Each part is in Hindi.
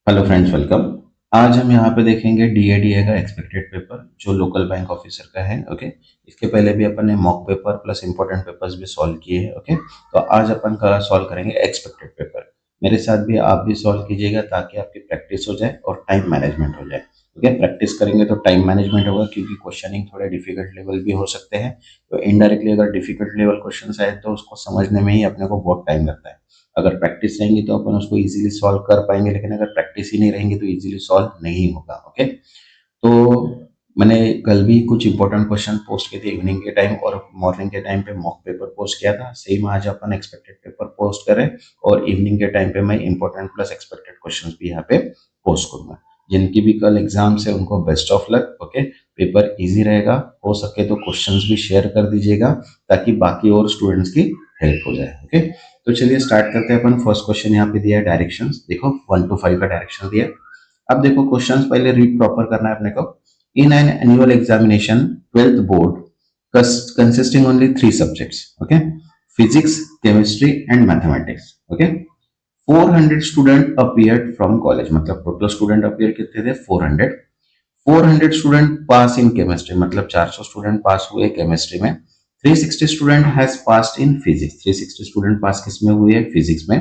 Hello friends, welcome. आज हम यहाँ पे देखेंगे डीएडीए का एक्सपेक्टेड पेपर जो लोकल बैंक ऑफिसर का है। ओके, इसके पहले भी अपन ने mock paper plus important papers भी सॉल्व किए हैं। ओके, तो आज अपन का सॉल्व करेंगे एक्सपेक्टेड पेपर। मेरे साथ भी आप भी सॉल्व कीजिएगा ताकि आपकी प्रैक्टिस हो जाए और टाइम मैनेजमेंट हो जाए। ओके, प्रैक्टिस करेंगे तो टाइम मैनेजमेंट होगा क्योंकि क्वेश्चनिंग थोड़े डिफिकल्ट लेवल भी हो सकते हैं। तो इनडायरेक्टली अगर डिफिकल्ट लेवल क्वेश्चन आए तो उसको समझने में ही अपने को बहुत टाइम लगता है। अगर प्रैक्टिस रहेंगी तो अपन उसको इजीली सॉल्व कर पाएंगे, लेकिन अगर प्रैक्टिस ही नहीं रहेंगी तो इजीली सॉल्व नहीं होगा। ओके, तो मैंने कल भी कुछ इंपॉर्टेंट क्वेश्चन पोस्ट किए थे इवनिंग के टाइम, और मॉर्निंग के टाइम पे मॉक पेपर पोस्ट किया था। सेम आज अपन एक्सपेक्टेड पेपर पोस्ट करें और इवनिंग के टाइम पे मैं इंपॉर्टेंट प्लस एक्सपेक्टेड क्वेश्चंस भी यहाँ पे पोस्ट करूंगा। जिनकी भी कल एग्जाम्स है उनको best of luck. Okay, paper easy रहेगा। हो सके तो क्वेश्चंस भी शेयर कर दीजिएगा ताकि बाकी और स्टूडेंट्स की हेल्प हो जाए। ओके, तो चलिए स्टार्ट करते हैं। अपन फर्स्ट क्वेश्चन यहाँ पे दिया है डायरेक्शंस। देखो 1 to 5 का डायरेक्शन दिया है। अब देखो क्वेश्चंस पहले रीड प्रॉपर करना है अपने को। In an annual examination 12th board consisting only 3 subjects, okay, physics, chemistry and mathematics, okay, 400 student appeared from college, मतलब टोटल स्टूडेंट अपीयर कितने थे 400। 400 स्टूडेंट पास इन केमिस्ट्री, मतलब 400 स्टूडेंट पास हुए केमिस्ट्री में। 360 student has passed in physics, 360 student पास किस में हुए फिजिक्स में।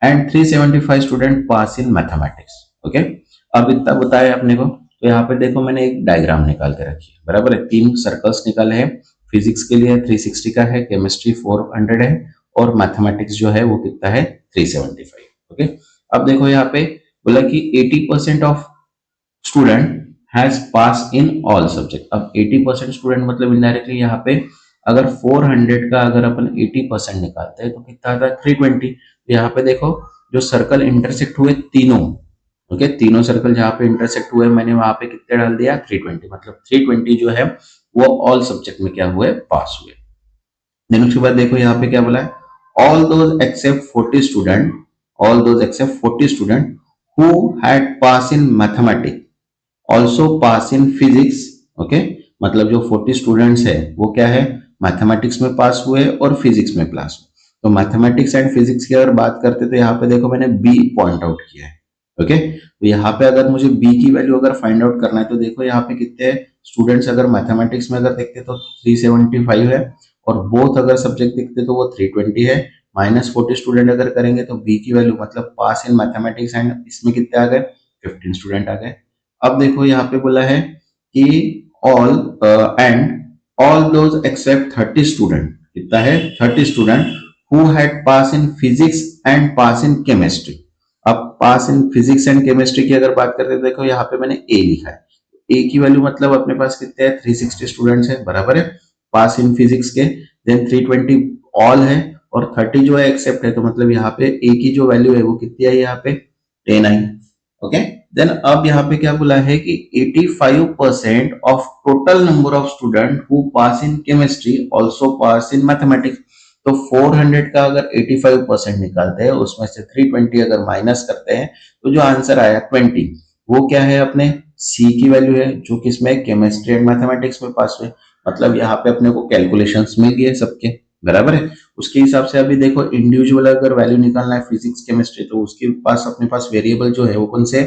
And 375 student pass in mathematics. Okay, अब इतना बताया अपने को, तो यहाँ पे देखो मैंने एक डायग्राम निकाल के रखी है, बराबर है। 3 सर्कल्स निकाले हैं। फिजिक्स के लिए 360 का है, केमिस्ट्री 400 है, और मैथमेटिक्स जो है वो कितना है 375। ओके, अब देखो यहाँ पे बोला कि 80% of student has pass in all subject. अब 80% स्टूडेंट मतलब इनडायरेक्टली यहाँ पे अगर 400 का अगर अपन 80% निकालते हैं तो कितना आता है 320। तो यहाँ पे देखो जो सर्कल इंटरसेक्ट हुए तीनों, ओके, तीनों सर्कल जहाँ पे इंटरसेक्ट हुए मैंने वहां पे कितने डाल दिया 320, मतलब 320 जो है वो ऑल सब्जेक्ट में क्या हुए पास हुए। देन उसके बाद देखो यहाँ पे क्या बोला है, all those except 40 student who had pass in mathematics also pass in physics. Okay, मतलब जो 40 स्टूडेंट्स है वो क्या है मैथमेटिक्स में पास हुए और फिजिक्स में पास हुए। तो मैथमेटिक्स एंड फिजिक्स की अगर बात करते तो यहाँ पे देखो मैंने बी पॉइंट आउट किया है। ओके, तो यहाँ पे अगर मुझे बी की वैल्यू अगर फाइंड आउट करना है तो देखो यहाँ पे कितने स्टूडेंट्स अगर मैथमेटिक्स में अगर देखते तो 375 है, और बोथ अगर सब्जेक्ट देखते तो वो 320 है। -40 स्टूडेंट अगर करेंगे तो बी की वैल्यू मतलब पास इन मैथमेटिक्स एंड इसमें कितने आ गए 15 स्टूडेंट आ गए। अब देखो यहाँ पे बोला है कि all and all those except 30 student, कितना है 30 student who had pass in physics and pass in chemistry. अब pass in physics and chemistry की अगर बात करते हैं देखो यहाँ पे मैंने ए लिखा है। ए की वैल्यू मतलब अपने पास कितने हैं 360 स्टूडेंट्स है, बराबर है, पास इन फिजिक्स के। देन 320 ऑल है, और 30 जो है एक्सेप्ट है, तो मतलब यहाँ पे ए की जो वैल्यू है वो कितनी आई यहाँ पे 10 आई। ओके, देन अब यहाँ पे क्या बोला है कि 85% of total number of student who pass in chemistry also pass in mathematics. तो 400 का अगर 85% निकालते हैं उसमें से 320 अगर माइनस करते हैं तो जो आंसर आया 20, वो क्या है अपने सी की वैल्यू है जो किसमें केमिस्ट्री एंड मैथमेटिक्स में पास हुए। मतलब यहाँ पे अपने को कैलकुलेशंस मिल गए सबके, बराबर है। उसके हिसाब से अभी देखो इंडिविजुअल अगर वैल्यू निकालना है फिजिक्स केमिस्ट्री तो उसके पास अपने पास वेरिएबल जो है वो कौन से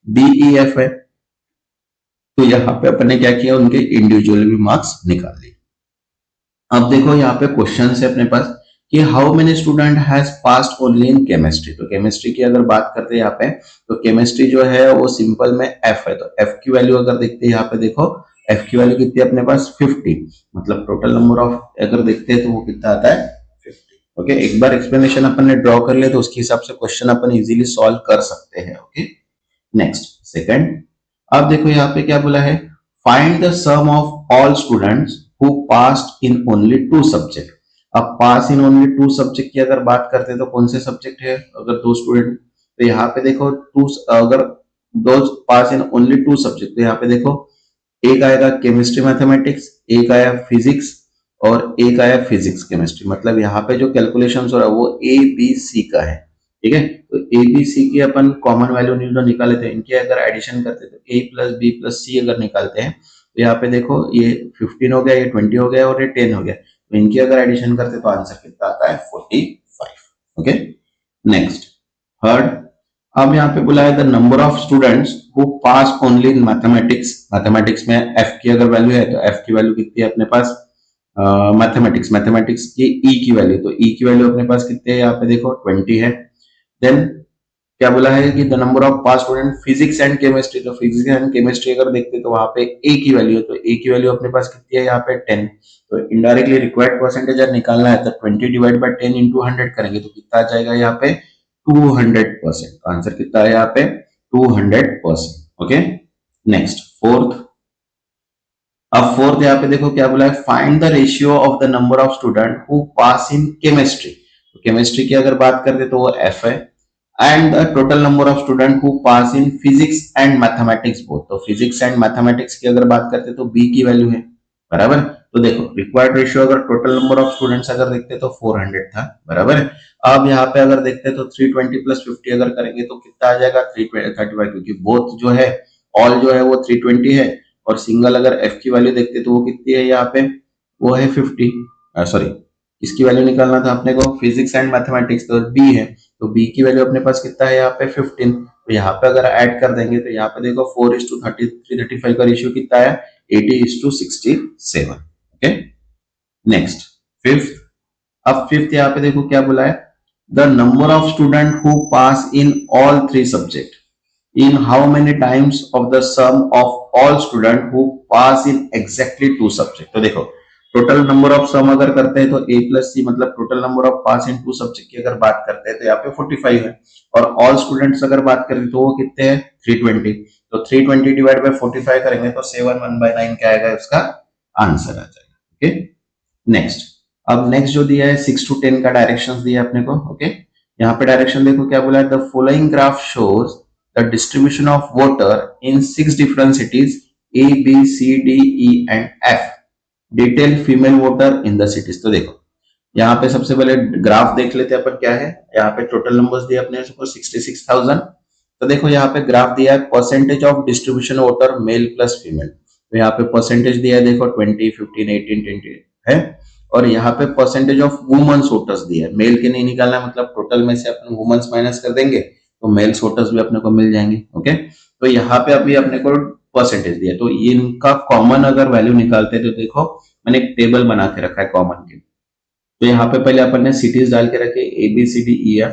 डी ई एफ है। तो यहाँ पे अपन ने क्या किया उनके इंडिविजुअल भी मार्क्स निकाल लिए। अब देखो यहाँ पे क्वेश्चन है अपने पास कि how many student has passed only in chemistry. तो केमिस्ट्री की अगर बात करते हैं यहाँ पे तो केमिस्ट्री जो है वो सिंपल में एफ है, तो एफ की वैल्यू अगर देखते हैं यहाँ पे देखो एफ की वैल्यू कितनी है अपने पास 50, मतलब टोटल नंबर ऑफ अगर देखते हैं तो वो कितना आता है 50। ओके, एक बार एक्सप्लेनेशन अपन ने ड्रॉ कर लिया तो उसके हिसाब से क्वेश्चन अपन इजीली सॉल्व कर सकते हैं। Okay, next second. अब देखो यहाँ पे क्या बोला है, find the sum of all students who passed in only 2 subject. अब पास इन ओनली 2 सब्जेक्ट की अगर बात करते हैं तो कौन से सब्जेक्ट है अगर 2 स्टूडेंट, तो यहाँ पे देखो टू अगर दो पास इन ओनली 2 सब्जेक्ट तो यहाँ पे देखो एक आएगा केमिस्ट्री मैथमेटिक्स, एक आया फिजिक्स, और एक आया फिजिक्स केमिस्ट्री। मतलब यहाँ पे जो कैलकुलेशन हो रहा है वो ए बी सी का है। ठीक है, तो ए बी सी की अपन कॉमन वैल्यू जो निकाले थे इनके अगर एडिशन करते तो ए प्लस बी प्लस सी अगर निकालते हैं तो यहाँ पे देखो ये 15 हो गया, ये 20 हो गया और ये 10 हो गया। तो इनकी अगर एडिशन करते तो आंसर कितना आता है 45। Okay, next third. अब यहाँ पे बोला है the number of students who pass only in mathematics. Mathematics में एफ की अगर वैल्यू है तो एफ की वैल्यू कितनी है अपने पास, मैथमेटिक्स की ई की वैल्यू, तो ई की वैल्यू अपने पास कितनी है यहाँ पे देखो 20 है। देन क्या बोला है कि the number of pass student physics and chemistry, तो फिजिक्स एंड केमिस्ट्री अगर देखते तो वहां पे ए की वैल्यू है, तो ए की वैल्यू अपने पास कितनी है यहाँ पे 10। तो इनडायरेक्टली रिक्वायर्ड परसेंटेज अगर निकालना है तो 20 डिवाइड बाय 10 इंटू 100 करेंगे तो कितना आ जाएगा यहाँ पे 200%। आंसर कितना है यहाँ पे 200%। Okay, next fourth. अब फोर्थ यहाँ पे देखो क्या बोला है, find the ratio of the number of student who pass in chemistry. तो केमिस्ट्री की अगर बात करते तो वो एफ है, and the total number of student who pass in physics and mathematics both. तो फिजिक्स एंड मैथमेटिक्स की अगर बात करते तो बी की वैल्यू है, बराबर। तो देखो रिक्वायर्ड रेशियो अगर टोटल नंबर ऑफ स्टूडेंट्स अगर देखते तो 400 था, बराबर। अब यहाँ पे अगर देखते तो 320 प्लस 50 अगर करेंगे तो कितना आ जाएगा 335, क्योंकि बोथ जो है ऑल जो है वो 320 है, और सिंगल अगर एफ की वैल्यू देखते तो वो कितनी है यहाँ पे, वो है 50। सॉरी, इसकी वैल्यू निकालना था अपने को फिजिक्स एंड मैथमेटिक्स, तो बी है, तो बी की वैल्यू अपने पास कितना है यहाँ पे 15। तो यहाँ पे अगर ऐड कर देंगे तो यहाँ पे देखो 4:33 का रेशियो कितना है 80:67। Okay, next fifth. अब फिफ्थ यहाँ पे देखो क्या बोला है, the number of student who pass in all 3 subject in how many times of the sum of all student who pass in exactly 2 subject। तो देखो टोटल नंबर ऑफ सम अगर करते हैं तो a प्लस सी मतलब total number of pass in 2 subject की अगर बात करते हैं तो यहाँ पे 45 है, और ऑल स्टूडेंट्स अगर बात करें तो वो कितने हैं 320। तो 320 डिवाइड बाय 45 करेंगे तो 7/1/9 क्या आएगा, उसका आंसर आ जाएगा। Okay, next. अब नेक्स्ट जो दिया है 6 to 10 का डायरेक्शंस दिया है अपने को। ओके, यहाँ पे डायरेक्शन देखो क्या बोला है, the following graph shows the distribution of water in 6 different cities A, B, C, D, E and F. Detail female voter in the cities। तो देखो यहाँ पे सबसे पहले ग्राफ देख लेते हैं अपन क्या है। यहाँ पे टोटल नंबर्स दिए अपने को 66,000। तो देखो यहाँ पे ग्राफ दिया है percentage of distribution voter male plus female. तो यहाँ पे परसेंटेज दिया है देखो 20, 15, 18, 20 है, और यहाँ पे परसेंटेज ऑफ वुमेन्स वोटर्स दिया है। मेल के नहीं निकालना है, मतलब टोटल में से अपन वुमेन्स माइनस कर देंगे तो मेल्स वोटर्स भी अपने को मिल जाएंगे। ओके, तो यहाँ पे अभी अपने को परसेंटेज दिया, तो ये इनका कॉमन अगर वैल्यू निकालते तो देखो मैंने एक टेबल बना के रखा है कॉमन के। तो यहाँ पे पहले अपन ने सिटीज डाल के रखे ABCDEF,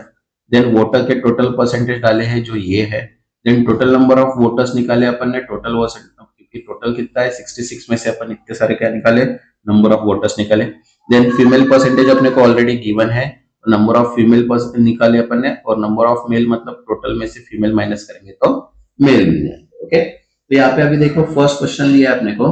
देन वोटर के टोटल परसेंटेज डाले हैं जो ये है, then total number of voters निकाले अपन ने, टोटल क्योंकि टोटल कितना है 66 में से अपन इतने सारे क्या निकाले, नंबर ऑफ वोटर्स निकाले। देन फीमेल परसेंटेज अपने को ऑलरेडी गिवन है, नंबर ऑफ फीमेल परसेंटेज निकाले अपन ने, और नंबर ऑफ मेल मतलब टोटल में से फीमेल माइनस करेंगे तो मेल मिल जाएंगे। ओके, तो यहाँ पे अभी देखो फर्स्ट क्वेश्चन लिया है अपने को,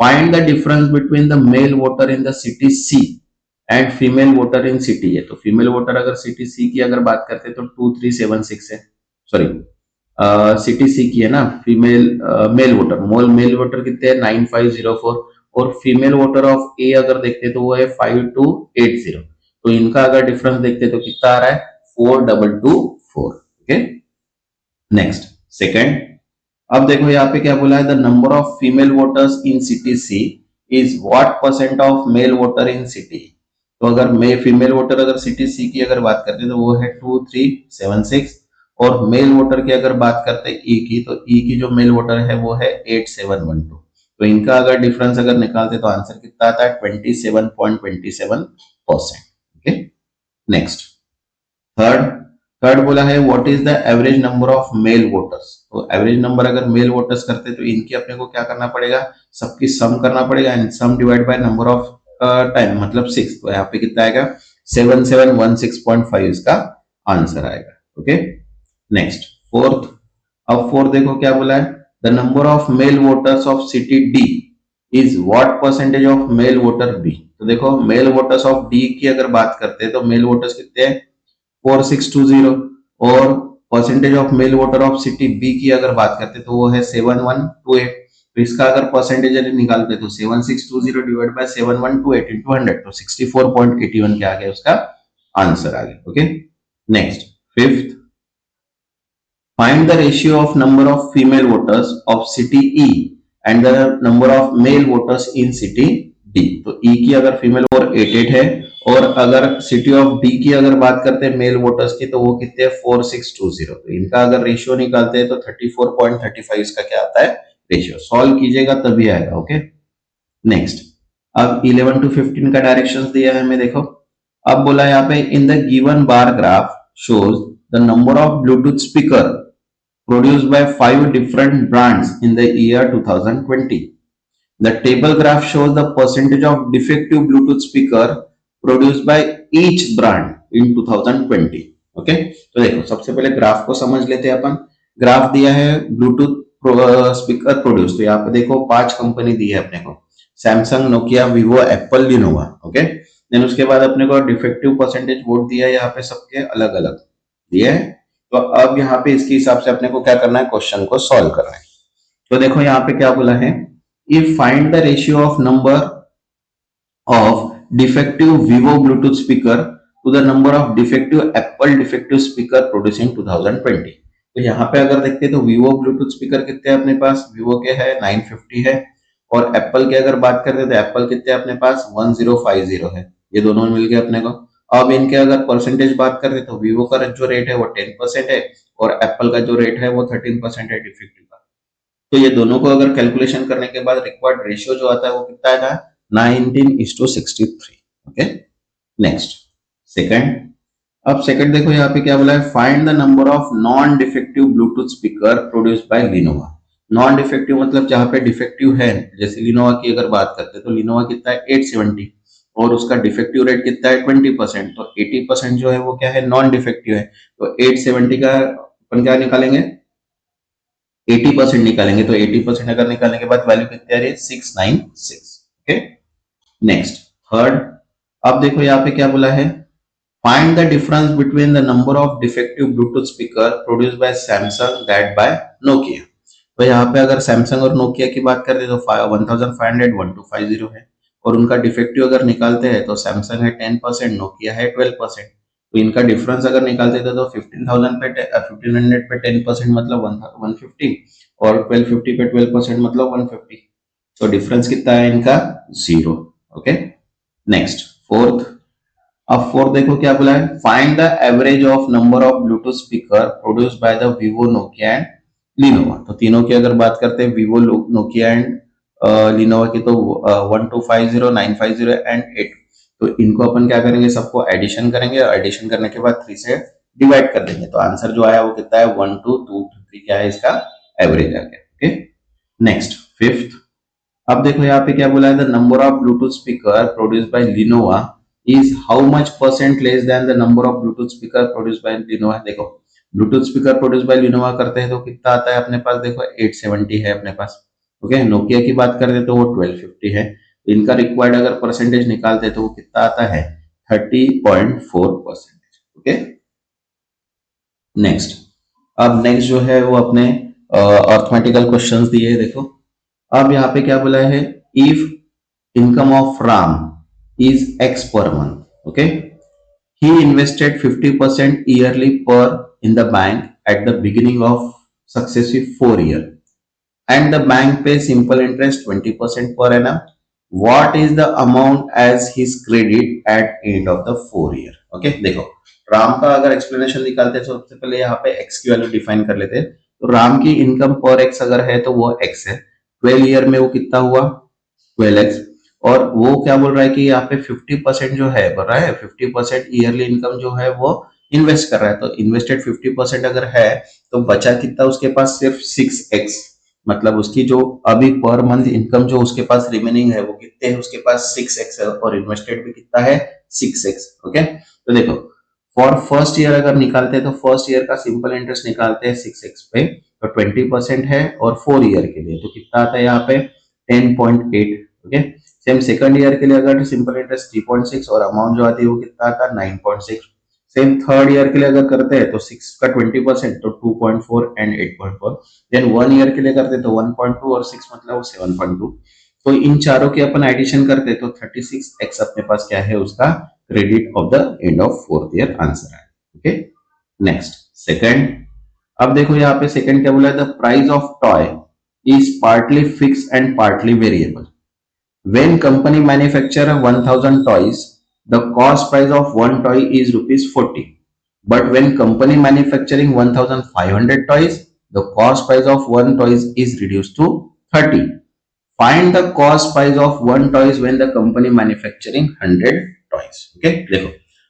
find the difference between the male voter in the city C and female voter in city है। तो फीमेल वोटर अगर सिटी सी की अगर बात करते हैं तो 2376 है, सॉरी सिटी सी की है ना, female male voter male voter कितने हैं 9504, और फीमेल वोटर ऑफ ए अगर देखते तो वो है 5280। तो इनका अगर डिफरेंस देखते तो कितना आ रहा है 4224। Okay, next second. अब देखो यहाँ पे क्या बोला है, the number of female voters in city C is what percent of male voter in city. तो अगर फीमेल वोटर अगर सिटी सी की अगर बात करते तो वो है 2376, और मेल वोटर की अगर बात करते ई की तो ई की जो मेल वोटर है वो है 8712। तो इनका अगर डिफरेंस अगर निकालते तो आंसर कितना आता है 27.27%। ओके, नेक्स्ट थर्ड बोला है what is the average number of male voters. तो एवरेज नंबर अगर मेल वोटर्स करते तो इनकी अपने को क्या करना पड़ेगा, सबकी सम करना पड़ेगा, and sum divide by number of time मतलब 6। तो यहाँ पे कितना आएगा 7716.5 इसका आंसर आएगा। Okay, next fourth. अब फोर्थ देखो क्या बोला है, the number of male voters of city D is what percentage of male voter B. तो देखो मेल वोटर्स ऑफ डी की अगर बात करते हैं तो मेल वोटर्स कितने हैं 4620, और percentage of male voter of city B की अगर बात करते तो वो है 7128। तो इसका अगर परसेंटेज निकालते तो 7620 डिवाइड बाय 7128 इंटू 100, तो 64.81 क्या आ गया उसका आंसर आ गया। Okay, next fifth, find the ratio of number of female voters of city E and the number of male voters in city D. तो ई की अगर फीमेल वोटर 88 है और अगर सिटी ऑफ डी की अगर बात करते हैं मेल वोटर्स की, तो वो कितने हैं 4620। तो इनका अगर रेशियो निकालते हैं तो 34.35 इसका क्या आता है रेशियो। सॉल्व कीजिएगा तभी आएगा। ओके नेक्स्ट, अब 11 to 15 का डायरेक्शंस दिया है हमें, देखो। अब बोला यहाँ पे इन the given bar graph shows the number of Bluetooth speaker produced by 5 different brands in the year 2020. The table graph shows the percentage of defective Bluetooth speaker produced by each brand in 2020. Okay तो देखो सबसे पहले ग्राफ को समझ लेते हैं अपन। ग्राफ दिया है ब्लूटूथ स्पीकर प्रोड्यूस, तो यहाँ पे देखो 5 कंपनी दी है अपने को, Samsung, Nokia, Vivo, Apple, Lenovo. Okay then उसके बाद अपने को डिफेक्टिव परसेंटेज वोट दिया है यहाँ पे, सबके अलग अलग दिया है। तो अब यहाँ पे इसके हिसाब से अपने को क्या करना है, क्वेश्चन को सॉल्व करना है। तो देखो यहाँ पे क्या बोला है, if find the ratio of number of defective Vivo Bluetooth speaker to the number of defective Apple defective speaker produce in 2020। तो यहाँ पे अगर देखते हैं तो विवो ब्लूटूथ स्पीकर कितने हैं अपने पास, विवो के है 950 है, और एप्पल की अगर बात करते हैं तो एप्पल कितने अपने पास 1050 है। ये दोनों मिल गए अपने को। अब इनके अगर परसेंटेज बात करें तो विवो का जो रेट है वो 10% है, और एप्पल का जो रेट है वो 13% है डिफेक्टिव का। तो ये दोनों को अगर कैलकुलेशन करने के बाद रिक्वायर्ड रेशियो जो आता है वो कितना आएगा 19:63। Okay next second. अब सेकंड देखो यहाँ पे क्या बोला है, find the number of non defective Bluetooth speaker produced by Lenovo. Non defective मतलब जहां पे डिफेक्टिव है, जैसे लिनोवा की अगर बात करते हैं तो लिनोवा कितना है 870, और उसका डिफेक्टिव रेट कितना है 20%। तो 80% जो है वो क्या है नॉन डिफेक्टिव है। तो 870 का अपन क्या निकालेंगे 80% निकालेंगे, तो 80% अगर निकालने के बाद वैल्यू कितनी आ रही है 696। Okay next third. अब देखो यहाँ पे क्या बोला है, find the difference between the number of defective Bluetooth speaker produced bye Samsung that bye Nokia. तो यहाँ पे अगर सैमसंग और नोकिया की बात करते हैं तो 1500 1250 है, और उनका डिफेक्टिव अगर निकालते हैं तो सैमसंग है 10%, नोकिया है 12%। तो इनका डिफरेंस अगर निकालते थे तो 15,000 पे 1500 पे 10% मतलब 150, और 1250 पे 12% मतलब 150। तो डिफरेंस कितना है इनका 0। Okay next fourth. अब फोर्थ देखो क्या बोला है, find the average of number of Bluetooth speaker produced by the Vivo, Nokia and Lenovo. तो तीनों की अगर बात करते हैं विवो, नोकिया एंड लिनोवा की, तो 1250, 950 एंड 8। तो इनको अपन क्या करेंगे, सबको एडिशन करेंगे, और एडिशन करने के बाद 3 से डिवाइड कर देंगे। तो आंसर जो आया वो कितना है 1 2 2 3 क्या है इसका एवरेज आ गया। Okay next fifth. अब देखो यहाँ पे क्या बोला है, the number of Bluetooth speaker produced by Lenovo is how much percent less than the number of Bluetooth speaker produced by Lenovo. देखो Bluetooth speaker produce by Lenovo करते हैं तो कितना आता है अपने पास, देखो 870 है अपने पास। ओके नोकिया की बात करते हैं तो वो 1250 है। तो इनका रिक्वायर्ड अगर परसेंटेज निकालते हैं तो वो कितना आता है 30.4%। Okay next. अब नेक्स्ट जो है वो अपने अर्थमेटिकल क्वेश्चंस दिए है, देखो। अब यहाँ पे क्या बोला है, if income of Ram is x per month, okay, he invested 50% yearly per in the bank at the beginning of successive 4 year, and the bank pays simple interest 20% per annum. What is the amount as his credit at end of the 4 year? Okay, देखो राम का अगर एक्सप्लेनेशन निकालते हैं तो सबसे पहले यहाँ पे x की वैल्यू डिफाइन कर लेते हैं। तो राम की इनकम पर एक्स अगर है तो वो x है, 12 ईयर में वो कितना हुआ 12x। और वो क्या बोल रहा है कि यहाँ पे 50% जो है बोल रहा है 50% ईयरली इनकम जो है वो इन्वेस्ट कर रहा है। तो इन्वेस्टेड 50% अगर है तो बचा कितना उसके पास सिर्फ 6x, मतलब उसकी जो अभी पर मंथ इनकम जो उसके पास रिमेनिंग है वो कितने है उसके पास 6x है, और इन्वेस्टेड भी कितना है 6x। ओके तो देखो फॉर फर्स्ट ईयर अगर निकालते हैं तो फर्स्ट ईयर का सिंपल इंटरेस्ट निकालते हैं 6x पे, तो 20% है, और 4 ईयर के लिए तो कितना आता है यहाँ पे 10.8। ओके सेम सेकंड ईयर के लिए अगर सिंपल इंटरेस्ट 3.6 और अमाउंट जो आती है वो कितना आता है 9.6। सेम थर्ड ईयर के लिए अगर करते हैं तो 6 का 20% तो 2.4 एंड 8.4। देन 1 ईयर के लिए करते हैं तो 1.2 और 6 मतलब 7.2। तो इन चारों की अपन एडिशन करते हैं तो 36x अपने पास क्या है उसका credit of the end of fourth year answer है। Okay next second. अब देखो यहाँ पे सेकंड क्या बोला है, the price of toy is partly fix and partly variable. When company manufacture 1000 toys, the cost price of one toy is ₹40, but when company manufacturing 1500 toys, the cost price of one toys is reduced to 30. Find the cost price of one toys when the company manufacturing 100 toys. Okay, देखो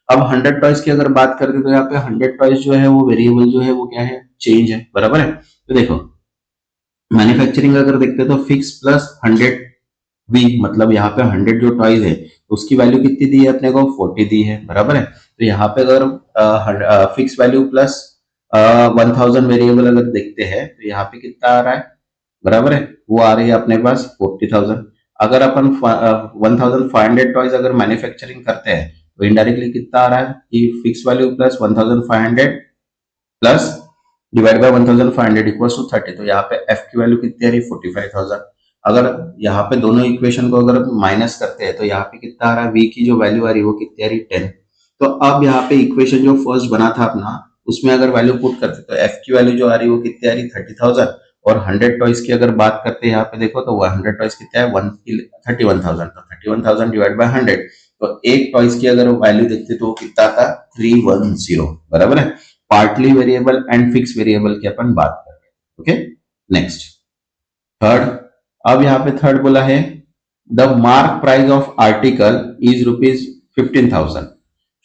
अब 100 टॉयज की अगर बात करते तो यहाँ पे 100 टॉयज जो है वो वेरिएबल जो है वो क्या है, चेंज है, बराबर है। तो देखो मैन्युफैक्चरिंग अगर देखते तो फिक्स प्लस 100 वी, मतलब यहाँ पे 100 जो टॉयज है उसकी वैल्यू कितनी दी है अपने को, 40 दी है, बराबर है। तो यहाँ पे अगर फिक्स वैल्यू प्लस 1000 वेरिएबल अगर देखते हैं तो यहाँ पे कितना आ रहा है, बराबर है, वो आ रही है अपने पास 40,000। अगर अपन 1500 टॉयज अगर मैन्युफैक्चरिंग करते हैं तो इनडायरेक्टली कितना आ रहा है कि fix value plus 1500 plus divide by 1500 equals to 30। तो यहाँ पे एफ की वैल्यू कितनी आ रही है, 45,000। अगर यहाँ पे दोनों इक्वेशन को अगर माइनस करते हैं तो यहाँ पे कितना आ रहा है, वी की जो वैल्यू आ रही है वो कितनी आ रही है, 10। तो अब यहाँ पे इक्वेशन जो फर्स्ट बना था अपना उसमें अगर वैल्यू पुट करते तो एफ की वैल्यू जो आ रही है वो कितनी आ रही है, 30,000। और 100 टॉयज की अगर बात करते हैं यहाँ पे देखो तो 100 टॉयज कितना है, 31,000। तो 31,000 डिवाइड बाय 100, तो एक टॉयज की अगर वैल्यू देखते तो वो कितना आता, 310, बराबर है। Partly variable and fix variable की अपन बात कर रहे हैं। Okay, next third. अब यहाँ पे थर्ड बोला है the mark price of article is ₹15,000।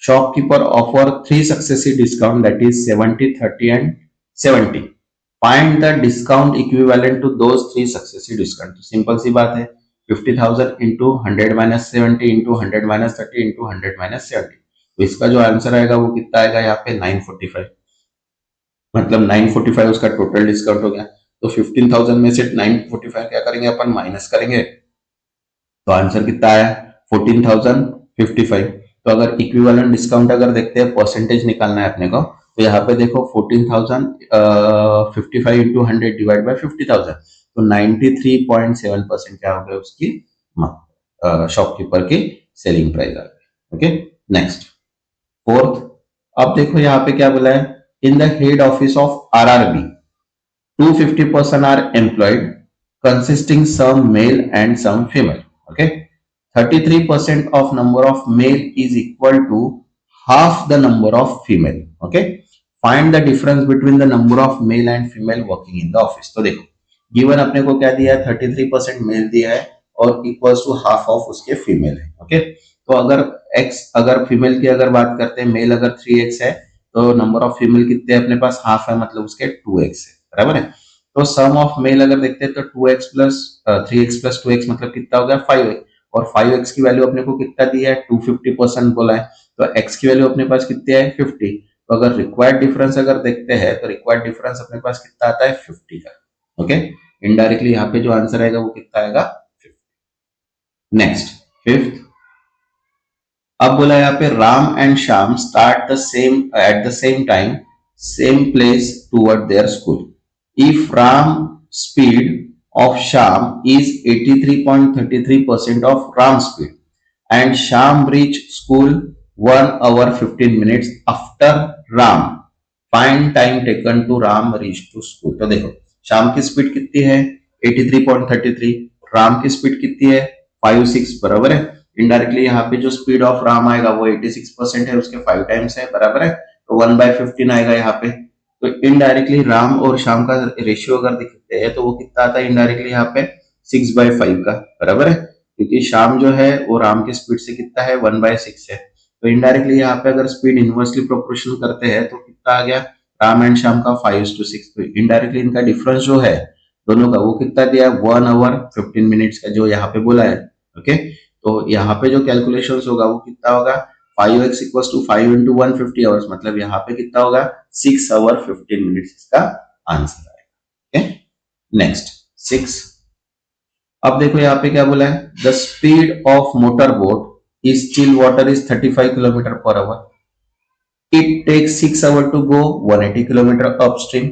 Shopkeeper offer 3 successive discount that is 70, 30 and 70। Find the discount equivalent to those 3 successive discount. तो सिंपल सी बात है, 50,000 into 100 minus 70 into 100 minus 30 into 100 minus 70। तो इसका जो आंसर आएगा वो कितना आएगा यहाँ पे, 945। मतलब 945 उसका टोटल डिस्काउंट हो गया। तो 15,000 में से 945 क्या करेंगे अपन, माइनस करेंगे, तो आंसर कितना आया, 14,055। तो अगर इक्विवेलेंट डिस्काउंट अगर देखते हैं, परसेंटेज निकालना है अपने को, तो यहाँ पे देखो 14,055 इंटू 100 डिवाइड बाय 50,000, तो 93.7% क्या हो गया उसकी शॉपकीपर की सेलिंग प्राइस आ गई। Okay, next fourth. अब देखो यहाँ पे क्या बोला है, in the head office of RRB 250 person are employed consisting some male and some female. Okay, 33% of number of male is equal to half the number of female. Okay, find the difference between the number of male and female working in the office. तो देखो गिवन अपने को क्या दिया है, 33% मेल दिया है और इक्वल्स टू हाफ ऑफ उसके फीमेल है। ओके, तो अगर x अगर फीमेल की अगर बात करते हैं, मेल अगर 3x है तो नंबर ऑफ फीमेल कितने अपने पास, हाफ है, मतलब उसके 2x है, बराबर है। तो सम ऑफ मेल अगर देखते हैं तो 2x plus 3x plus 2x मतलब कितना हो गया, 5x। और 5x की वैल्यू अपने को कितना दिया है, 250% बोला है, तो x की वैल्यू अपने पास कितनी है, 50। तो अगर रिक्वायर्ड डिफरेंस अगर देखते हैं तो रिक्वायर्ड डिफरेंस अपने पास कितना आता है, 50 का। ओके, इनडायरेक्टली यहाँ पे जो आंसर आएगा वो कितना आएगा, 50। Next fifth. अब बोला यहाँ पे Ram and Shyam start the same at the same time same place toward their school. If Ram speed of Sham is 83.33% of Ram's speed and Sham reach school 1 hour 15 minutes after Ram. Find time taken to Ram reach to school. तो देखो शाम की स्पीड कितनी है, 83.33, राम की स्पीड कितनी है, 56, बराबर है। इनडायरेक्टली यहाँ पे जो स्पीड ऑफ राम आएगा वो 86% है, उसके 5 टाइम्स है, बराबर है। तो 1/15 आएगा यहाँ पे। तो इनडायरेक्टली राम और श्याम का रेशियो अगर देखते हैं तो वो कितना आता है, इनडायरेक्टली यहाँ पे 6/5 का, बराबर है, क्योंकि श्याम जो है वो राम की स्पीड से कितना है, 1/6 है। तो इनडायरेक्टली यहाँ पे अगर स्पीड इनवर्सली प्रोपोर्शनल करते हैं तो कितना आ गया, राम एंड श्याम का 5:6। तो इनडायरेक्टली इनका डिफरेंस जो है दोनों का वो कितना दिया है, 1 hour 15 minutes का जो यहाँ पे बोला है। ओके, तो यहाँ पे जो कैलकुलेशन होगा वो कितना होगा, 5x equals to 5 into 150 hours, मतलब यहाँ पे कितना होगा, 6 hour 15 minutes इसका आंसर आएगा। Okay, next 6। अब देखो यहाँ पे क्या बोला है, the speed of motor boat is still water is 35 kilometre per hour. It takes 6 hours to go 180 kilometre upstream.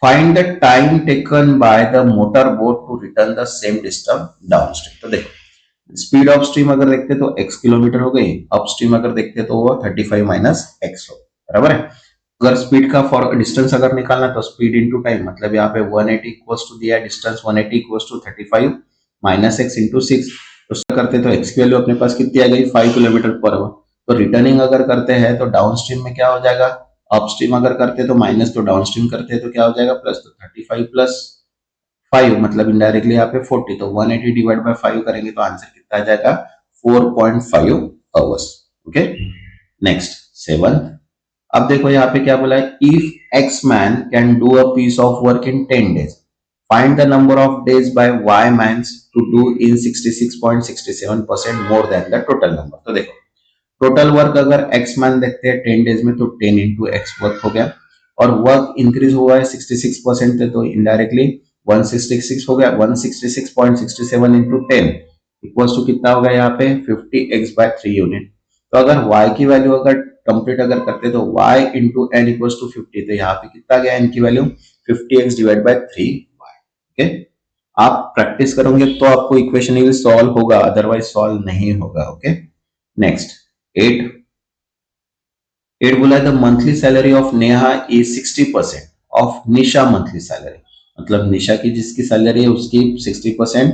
Find the time taken by the motor boat to return the same distance downstream. तो देखो स्पीड ऑफ स्ट्रीम अगर देखते तो x किलोमीटर हो गई, अपस्ट्रीम अगर देखते तो वो 35 माइनस x हो, बराबर है। अगर स्पीड का फॉर डिस्टेंस अगर निकालना तो स्पीड इनटू टाइम, मतलब यहाँ पे 180 इक्वल्स टू दिया distance 180 equals to 35 minus x into 6। तो करते तो x की वैल्यू अपने पास कितनी आ गई, 5 किलोमीटर पर आवर। तो रिटर्निंग अगर करते हैं तो डाउन स्ट्रीम में क्या हो जाएगा, अपस्ट्रीम अगर करते हैं तो माइनस, तो डाउन स्ट्रीम करते हैं तो क्या हो जाएगा प्लस, तो 35 प्लस 5 मतलब इनडायरेक्टली यहाँ पे 40, तो 180 डिवाइड बाय 5 करेंगे तो आंसर कितना आ जाएगा 4.5 आवर्स। Okay, next 7। अब देखो यहाँ पे क्या बोला है, if x man can do a piece of work in 10 days, find the number of days by y mans to do in 66.67% more than the total number. तो देखो टोटल वर्क अगर एक्स मैन देखते हैं 10 डेज में तो 10 इंटू एक्स वर्क हो गया, और वर्क इंक्रीज हुआ है 66% तो इनडायरेक्टली 166 हो गया, 166.67 इंटू 10 इक्वल्स टू कितना होगा यहाँ पे 50x/3 यूनिट। तो अगर y की वैल्यू अगर कंप्लीट अगर करते तो y into n equals to 50, तो यहाँ पे कितना गया n की value 50x divide by 3y। Okay, आप प्रैक्टिस करोगे तो आपको इक्वेशन सॉल्व होगा, अदरवाइज सॉल्व नहीं होगा। Okay, next 8। 8 बोला the monthly salary of Neha is 60% of Nisha monthly salary, मतलब निशा की जिसकी सैलरी है उसकी 60%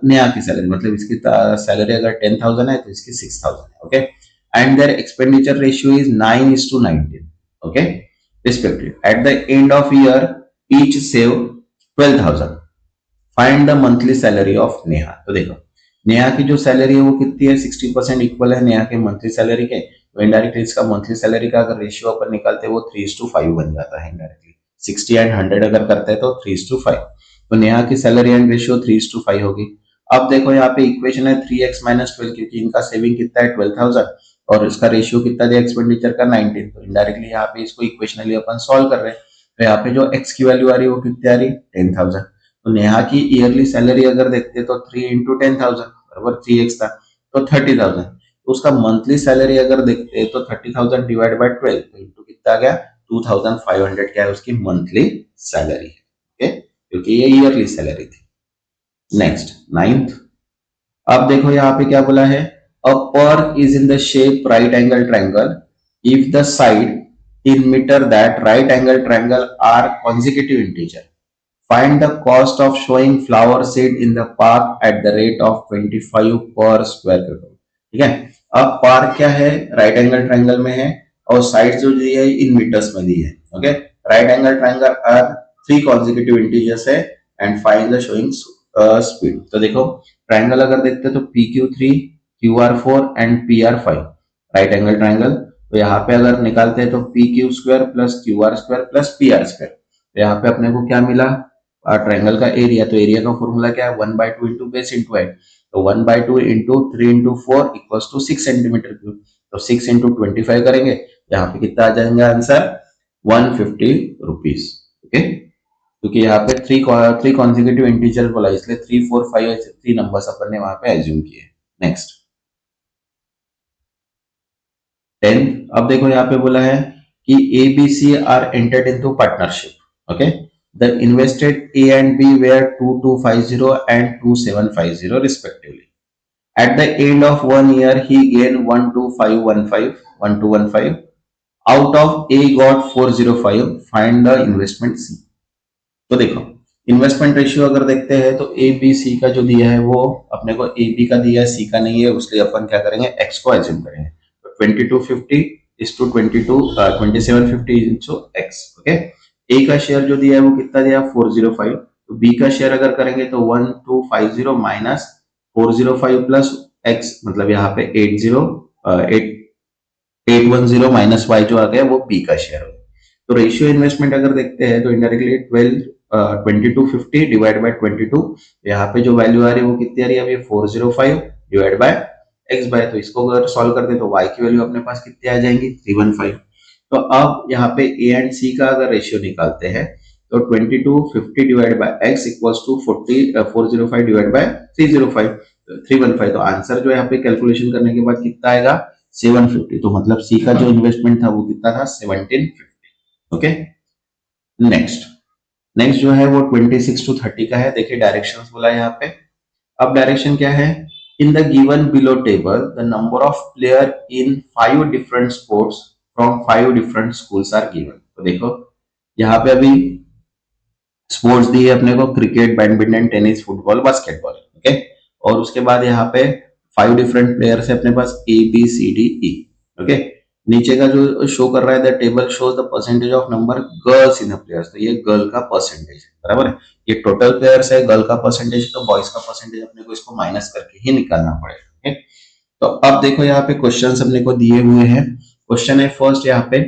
नेहा की सैलरी, मतलब इसकी सैलरी अगर 10,000 है तो इसकी 6,000 है। Okay, and there expenditure ratio is 9:19। Okay, respective at the end of year each save 12,000, find the monthly salary of Neha. तो देखो नेहा की जो सैलरी है वो कितनी है, 60% इक्वल है नेहा के मंथली सैलरी के, तो इनडायरेक्टली इसका मंथली सैलरी का अगर रेशियो अपन निकालते हैं वो 3:5 बन जाता है इनडायरेक्टली, 60 एंड 100 अगर करते हैं तो 3:5, तो नेहा की सैलरी एंड रेशियो 3:5 होगी। अब देखो यहाँ पे इक्वेशन है 3x-12, क्योंकि इनका सेविंग कितना है 12,000 और इसका रेशियो कितना दिया एक्सपेंडिचर का 19, तो इनडायरेक्टली यहाँ पे इसको इक्वेशनली अपन सॉल्व कर रहे हैं, तो यहाँ पे जो x की वैल्यू आ रही है वो कितनी आ रही है 10,000। तो नेहा की ईयरली सैलरी अगर देखते तो 3 इंटू 10,000 बराबर 3x था, तो 30,000। तो उसका मंथली सैलरी अगर देखते तो 30,000 डिवाइड बाय 12 तो इंटू कितना आ गया 2,500 क्या है उसकी मंथली सैलरी है। ओके, क्योंकि ये ईयरली सैलरी थी। Next 9th। अब देखो यहाँ पे क्या बोला है, अ पर is in the shape right angle triangle if the side in meter that right angle triangle are consecutive integer, find the cost of showing flower seed in the park at the rate of 25 per square kilometer। ठीक है, अब पार्क क्या है राइट एंगल ट्रायंगल में है और साइड जो दी है इन मीटर्स में दी है। Okay, right angle triangle are 3 consecutive integers है and find the showing speed. तो देखो ट्रायंगल अगर देखते हैं तो PQ3 QR4 and PR5 right angle triangle, तो यहाँ पे अगर निकालते हैं तो PQ² plus QR² plus PR², तो यहाँ पे अपने को क्या मिला ट्रायंगल का एरिया, तो एरिया का फॉर्मूला क्या है 1/2 इंटू बेस इंटू हाइट, तो 1/2 into 3 into 4 equals to 6 centimetre cube, तो 6 इंटू 25 करेंगे यहाँ पे कितना आ जाएगा आंसर 150 रुपीज। ओके, क्योंकि यहाँ पे थ्री कॉन्जिक्यूटिव इंटीजर बोला इसलिए 3 4 5 ऐसे 3 नंबर्स अपन ने वहां पे एज्यूम किए। नेक्स्ट 10। अब देखो यहाँ पे बोला है कि ABC are entered into partnership. Okay, the invested A and B were 2250 and 2750 respectively. At the end of 1 year, he gained 1215 out of A got 405. Find the investment C। तो देखो इन्वेस्टमेंट रेशियो अगर देखते हैं तो ए बी सी का जो दिया है वो अपने को ए बी का दिया है सी का नहीं है, उसलिए अपन क्या करेंगे एक्स को एज्यूम करेंगे, तो 2250 is to 2750 into x. Okay, a का शेयर जो दिया है वो कितना दिया 405, तो बी का शेयर अगर करेंगे तो 1250 माइनस 405 प्लस एक्स, मतलब यहाँ पे 810 माइनस वाई जो आ गया वो बी का शेयर होगा। तो रेशियो इन्वेस्टमेंट अगर देखते हैं तो इनडायरेक्टली 2250 डिवाइड बाय 22, यहाँ पे जो वैल्यू आ रही है वो कितनी आ रही है अभी 405 डिवाइड बाय एक्स बाय, तो इसको अगर सॉल्व करते तो y की वैल्यू अपने पास कितनी आ जाएंगी 315। तो अब यहाँ पे a एंड c का अगर रेशियो निकालते हैं तो 2250 divide by x equals to 405 divide by 305 315, तो आंसर जो यहाँ पे कैलकुलेशन करने के बाद कितना आएगा 750, तो मतलब सी का जो इन्वेस्टमेंट था वो कितना था 1750। ओके, नेक्स्ट जो है वो 26 to 30 का है। देखिए डायरेक्शंस बोला है यहाँ पे। अब डायरेक्शन क्या है, in the given below table the number of player in 5 different sports from 5 different schools are given. तो देखो यहाँ पे अभी स्पोर्ट्स दी है अपने को cricket badminton tennis football basketball. Okay, और उसके बाद यहाँ पे 5 डिफरेंट प्लेयर्स है अपने पास, A B C D E. Okay, नीचे का जो शो कर रहा है the table shows the percentage of number girls in the players, तो ये गर्ल का परसेंटेज है, बराबर है। ये टोटल प्लेयर्स है, गर्ल का परसेंटेज, तो बॉयज का परसेंटेज अपने को इसको माइनस करके ही निकालना पड़ेगा। ओके, तो अब देखो यहाँ पे क्वेश्चंस अपने को दिए हुए हैं। क्वेश्चन है फर्स्ट यहाँ पे,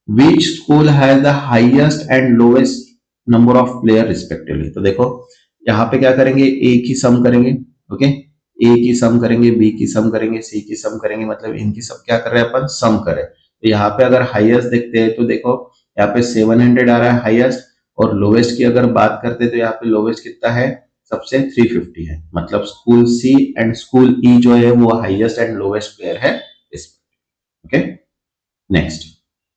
which school has the highest and lowest number of player respectively. तो देखो यहाँ पे क्या करेंगे, ए की सम करेंगे। ओके, ए की सम करेंगे, बी की सम करेंगे, सी की सम करेंगे, मतलब इनकी सब क्या कर रहे हैं अपन, सम करें। तो यहाँ पे अगर हाईएस्ट देखते हैं तो देखो यहाँ पे 700 आ रहा है हाईएस्ट, और लोवेस्ट की अगर बात करते हैं तो यहाँ पे लोवेस्ट कितना है, सबसे 350 है। मतलब स्कूल सी एंड स्कूल ई जो है वो हाईएस्ट एंड लोवेस्ट प्लेयर है इसमें। Okay, next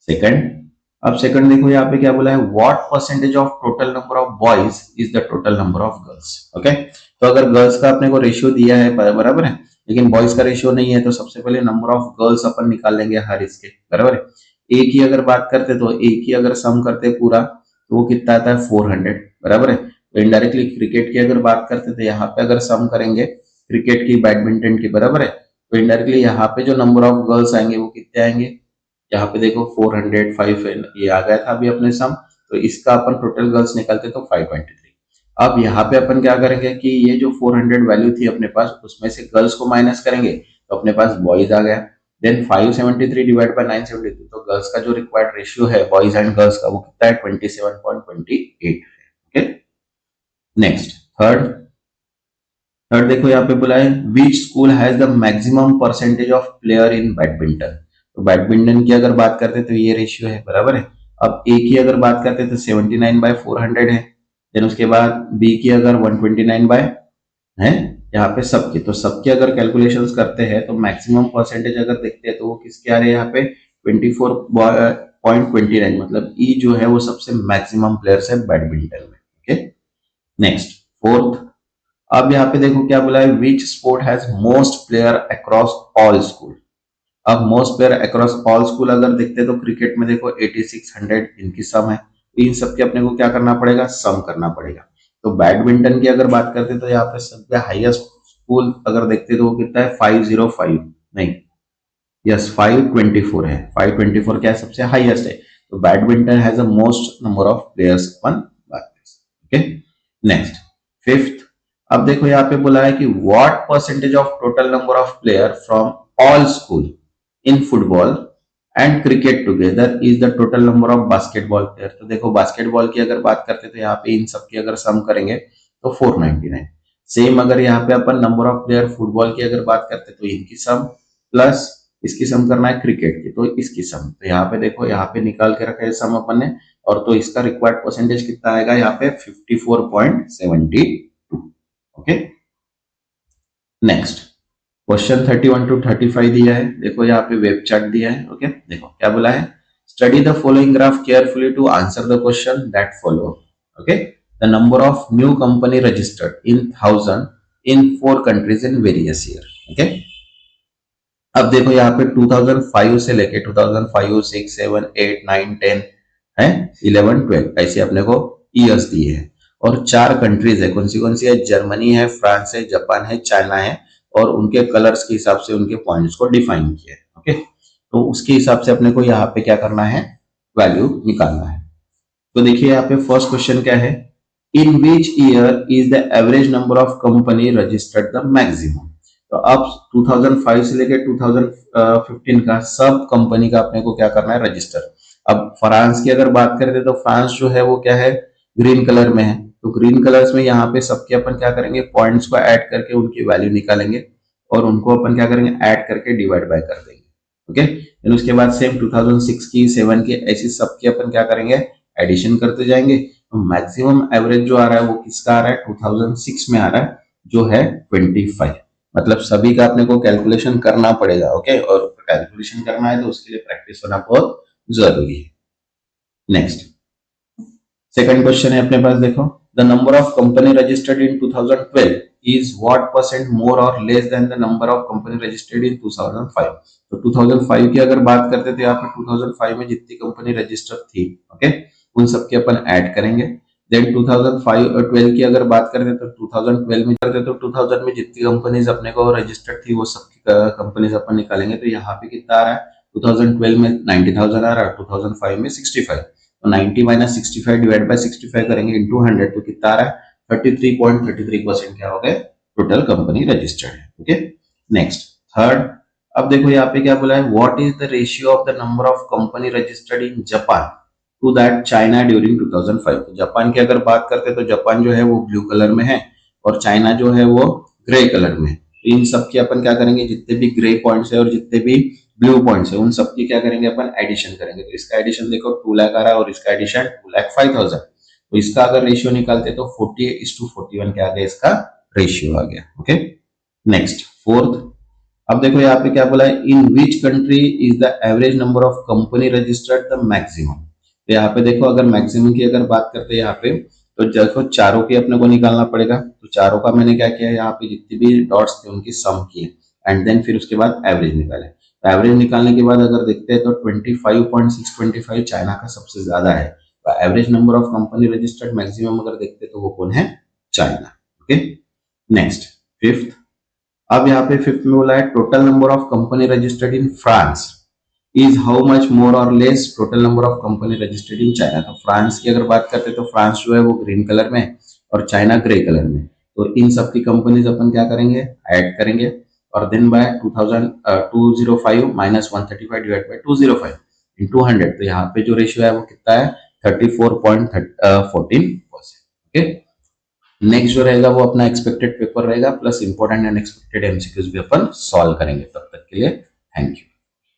second. अब सेकंड देखो यहाँ पे क्या बोला है, what percentage of total number of boys is the total number of girls. Okay, तो अगर गर्ल्स का अपने को रेशियो दिया है बराबर है, लेकिन बॉयज का रेशियो नहीं है, तो सबसे पहले नंबर ऑफ गर्ल्स अपन निकाल लेंगे हर इसके, बराबर है। ए की अगर बात करते तो ए की अगर सम करते पूरा तो वो कितना आता है 400, बराबर है। तो इनडायरेक्टली क्रिकेट की अगर बात करते तो यहाँ पे अगर सम करेंगे क्रिकेट की बैडमिंटन की, बराबर है, तो इनडायरेक्टली यहाँ पे जो नंबर ऑफ गर्ल्स आएंगे वो कितने आएंगे, यहाँ पे देखो 405 ये आ गया था अभी अपने सम, तो इसका अपन टोटल गर्ल्स निकालते तो 523। अब यहाँ पे अपन क्या करेंगे कि ये जो 400 वैल्यू थी अपने पास उसमें से गर्ल्स को माइनस करेंगे तो अपने पास बॉयज आ गया। देन 573 डिवाइड बाय 972, तो गर्ल्स का जो रिक्वायर्ड रेशियो है बॉयज एंड गर्ल्स का वो कितना है 27.28 है। Okay, next third. थर्ड देखो यहाँ पे बोला है which school has the maximum percentage of player in badminton. तो बैडमिंटन की अगर बात करते तो ये रेशियो है, बराबर है। अब ए की अगर बात करते तो 79/400 है। देन उसके बाद बी की अगर 129 बाय है यहाँ पे सबकी, तो सबके अगर कैलकुलेशंस करते हैं तो मैक्सिमम परसेंटेज अगर देखते हैं तो वो किसके आ रहे हैं यहाँ पे 24.29, मतलब ई जो है वो सबसे मैक्सिमम प्लेयर्स है बैडमिंटन में। Okay, next fourth. अब यहाँ पे देखो क्या बोला है, which sport has most player across all school. अब most player across all school अगर देखते हैं तो क्रिकेट में देखो 8600 इनकी सम है, तो इन सबके अपने को क्या करना पड़ेगा, सम करना पड़ेगा। तो बैडमिंटन की अगर बात करते तो यहाँ पे सबसे हाईएस्ट स्कूल अगर देखते तो वो कितना है 505, नहीं यस 524 है। 524 क्या है, सबसे हाईएस्ट है। तो badminton has a most number of players अपन बात करें। Okay, next fifth. अब देखो यहाँ पे बोला है कि what percentage of total number of player from all school in football and cricket together is the total number of basketball player. तो देखो बास्केटबॉल की अगर बात करते तो यहाँ पे इन सब की अगर सम करेंगे तो 499। सेम अगर यहाँ पे अपन नंबर ऑफ प्लेयर फुटबॉल की अगर बात करते तो इनकी सम प्लस इसकी सम करना है क्रिकेट की, तो इसकी सम, तो यहाँ पे देखो यहाँ पे निकाल के रखा है सम अपन ने, और तो इसका रिक्वायर्ड परसेंटेज कितना आएगा यहाँ पे 54.72। ओके, नेक्स्ट क्वेश्चन 31 टू 35 दिया है। देखो यहाँ पे वेब चार्ट दिया है। ओके, देखो क्या बोला है, study the following graph carefully to answer the question that follow. Okay, the number of new company registered in 1000 in 4 countries in various year. Okay, अब देखो यहाँ पे 2005 से लेके 2005, 6, 7, 8, 9, 10 है, 11, 12 ऐसे अपने को ईयर्स दिए हैं, और 4 कंट्रीज है। कौन सी है, जर्मनी है, फ्रांस है, जापान है, चाइना है, और उनके कलर्स के हिसाब से उनके पॉइंट्स को डिफाइन किया है। ओके, तो उसके हिसाब से अपने को यहाँ पे क्या करना है, वैल्यू निकालना है। तो देखिए यहाँ पे फर्स्ट क्वेश्चन क्या है, in which year is the average number of company registered the maximum. तो अब 2005 से लेकर 2015 का सब कंपनी का अपने को क्या करना है, रजिस्टर। अब फ्रांस की अगर बात करें तो फ्रांस जो है वो क्या है, ग्रीन कलर में है, तो ग्रीन कलर्स में यहाँ पे सबके अपन क्या करेंगे, पॉइंट्स को ऐड करके उनकी वैल्यू निकालेंगे, और उनको अपन क्या करेंगे, ऐड करके डिवाइड बाय कर देंगे। ओके, फिर उसके बाद सेम 2006 की, 7 की, ऐसी सबके अपन क्या करेंगे, एडिशन करते जाएंगे। तो मैक्सिमम एवरेज जो आ रहा है वो किसका आ रहा है, 2006 में आ रहा है, जो है 25। मतलब सभी का अपने को कैलकुलेशन करना पड़ेगा। ओके, और कैलकुलेशन करना है तो उसके लिए प्रैक्टिस होना बहुत जरूरी है। नेक्स्ट सेकंड क्वेश्चन है अपने पास, देखो the number of company registered in 2012 is what percent more और less than the number of company registered in 2005। तो 2005 की अगर बात करते तो यहाँ पे 2005 में जितनी कंपनी रजिस्टर्ड थी, ओके, उन सबके अपन ऐड करेंगे, देन 2005-12 की अगर बात करें तो 2012 में करते तो 2000 में जितनी कंपनीज अपने को रजिस्टर्ड थी वो सबकी कंपनीज अपन निकालेंगे तो यहाँ पे कितना आ रहा है 2012 में 90,000 आ रहा है, 2005 में 65, तो 90 माइनस 65 डिवाइड बाय 65 करेंगे इंटू 100 तो कितना आ रहा है 33.33% क्या हो गए टोटल कंपनी रजिस्टर्ड है। ओके, नेक्स्ट थर्ड, अब देखो यहाँ पे क्या बोला है, what is the ratio of the number of company registered in Japan to that China during 2005। तो जापान की अगर बात करते हैं तो जापान जो है वो ब्लू कलर में है और चाइना जो है वो ग्रे कलर में है। तो इन सब की अपन क्या करेंगे, जितने भी ग्रे पॉइंट्स है और जितने भी ब्लू पॉइंट्स है उन सब की क्या करेंगे अपन एडिशन करेंगे। तो इसका एडिशन देखो 2 लाख आ रहा है और इसका एडिशन 2,05,000, तो इसका अगर रेशियो निकालते तो 48:41 क्या आ गया, इसका रेशियो आ गया। ओके, नेक्स्ट फोर्थ, अब देखो यहाँ पे क्या बोला है, in which country is the average number of company registered the maximum. तो यहाँ पे देखो अगर मैक्सिमम की अगर बात करते हैं यहाँ पे तो देखो चारों की अपने को निकालना पड़ेगा। तो चारों का मैंने क्या किया, यहाँ पे जितनी भी डॉट्स थे उनकी सम किए एंड देन फिर उसके बाद एवरेज निकाले। तो एवरेज निकालने के बाद अगर देखते हैं तो 25.625 चाइना का सबसे ज्यादा है। तो average number of company registered maximum अगर देखते हैं तो वो कौन है, चाइना। ओके, नेक्स्ट फिफ्थ, अब यहाँ पे फिफ्थ में बोला है total number of company registered in France is how much more और less total number of company registered in China. तो फ्रांस की अगर बात करते हैं तो फ्रांस जो है वो ग्रीन कलर में और चाइना ग्रे कलर में। तो इन सब की कंपनीज अपन क्या करेंगे, ऐड करेंगे और then by 205 minus 135 divide by 205 into 100, तो यहाँ पे जो रेशियो है वो कितना है 34.14%। ओके, नेक्स्ट जो रहेगा वो अपना एक्सपेक्टेड पेपर रहेगा plus important and expected MCQs भी अपन सॉल्व करेंगे। तब तक के लिए थैंक यू।